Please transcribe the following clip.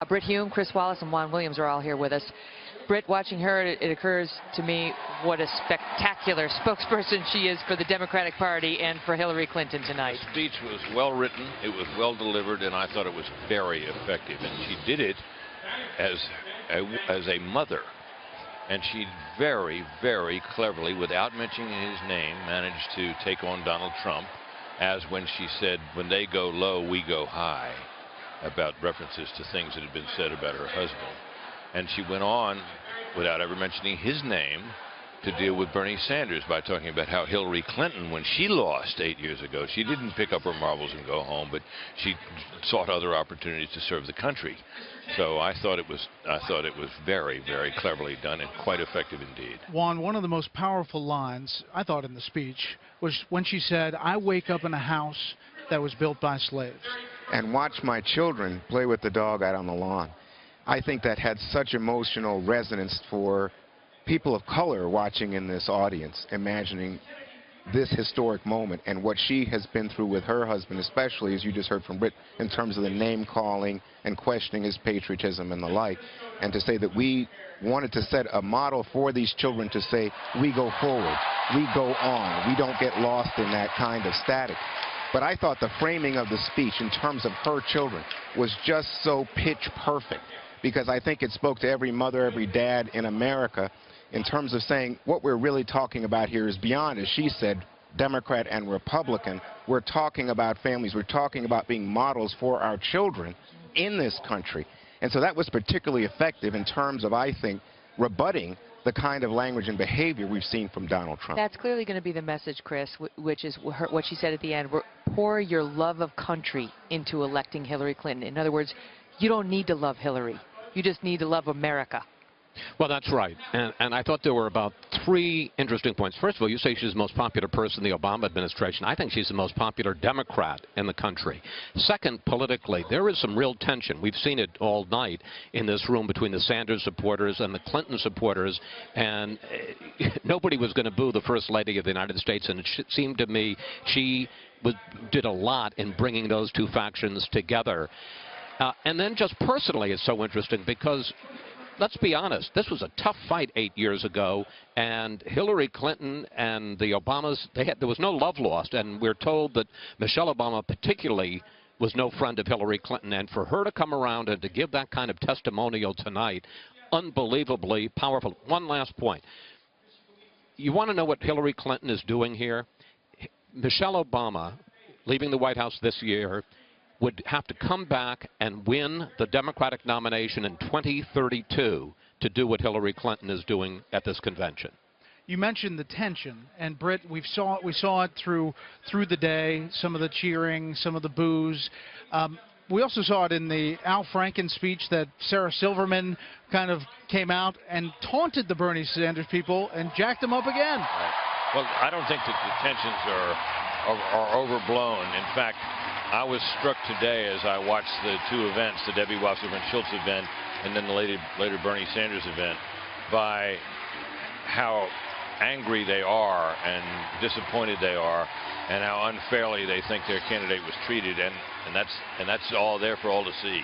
Brit Hume, Chris Wallace, and Juan are all here with us. Brit, watching her, it occurs to me what a spectacular spokesperson she is for the Democratic Party and for Hillary Clinton tonight. The speech was well written, it was well delivered, and I thought it was very effective. And she did it as a mother. And she very, very cleverly, without mentioning his name, managed to take on Donald Trump, as when she said, when they go low, we go high, about references to things that had been said about her husband. And she went on, without ever mentioning his name, to deal with Bernie Sanders by talking about how Hillary Clinton, when she lost 8 years ago, she didn't pick up her marbles and go home, but she sought other opportunities to serve the country. So I thought it was very, very cleverly done and quite effective indeed. Juan, one of the most powerful lines I thought in the speech was when she said, "I wake up in a house that was built by slaves and watch my children play with the dog out on the lawn." I think that had such emotional resonance for people of color watching in this audience, imagining this historic moment and what she has been through with her husband, especially, as you just heard from Brit, in terms of the name calling and questioning his patriotism and the like. And to say that we wanted to set a model for these children to say, we go forward, we go on, we don't get lost in that kind of static. But I thought the framing of the speech in terms of her children was just so pitch perfect, because I think it spoke to every mother, every dad in America in terms of saying what we're really talking about here is beyond, as she said, Democrat and Republican. We're talking about families. We're talking about being models for our children in this country. And so that was particularly effective in terms of, I think, rebutting the kind of language and behavior we've seen from Donald Trump. That's clearly going to be the message, Chris, which is what she said at the end. Pour your love of country into electing Hillary Clinton. In other words, you don't need to love Hillary. You just need to love America. Well, that's right. And I thought there were about three interesting points. First of all, you say she's the most popular person in the Obama administration. I think she's the most popular Democrat in the country. Second, politically, there is some real tension. We've seen it all night in this room between the Sanders supporters and the Clinton supporters. And nobody was going to boo the First Lady of the United States. And it seemed to me she did a lot in bringing those two factions together. And then just personally, it's so interesting because, let's be honest, this was a tough fight 8 years ago, and Hillary Clinton and the Obamas, there was no love lost, and we're told that Michelle Obama particularly was no friend of Hillary Clinton, and for her to come around and to give that kind of testimonial tonight, unbelievably powerful. One last point. You want to know what Hillary Clinton is doing here? Michelle Obama, leaving the White House this year, would have to come back and win the Democratic nomination in 2032 to do what Hillary Clinton is doing at this convention. You mentioned the tension, and Brit, we saw it through the day, some of the cheering, some of the boos. We also saw it in the Al Franken speech that Sarah Silverman kind of came out and taunted the Bernie Sanders people and jacked them up again. Right. Well, I don't think that the tensions are overblown. In fact, I was struck today as I watched the two events, the Debbie Wasserman Schultz event and then the later Bernie Sanders event, by how angry they are and disappointed they are and how unfairly they think their candidate was treated, and that's all there for all to see.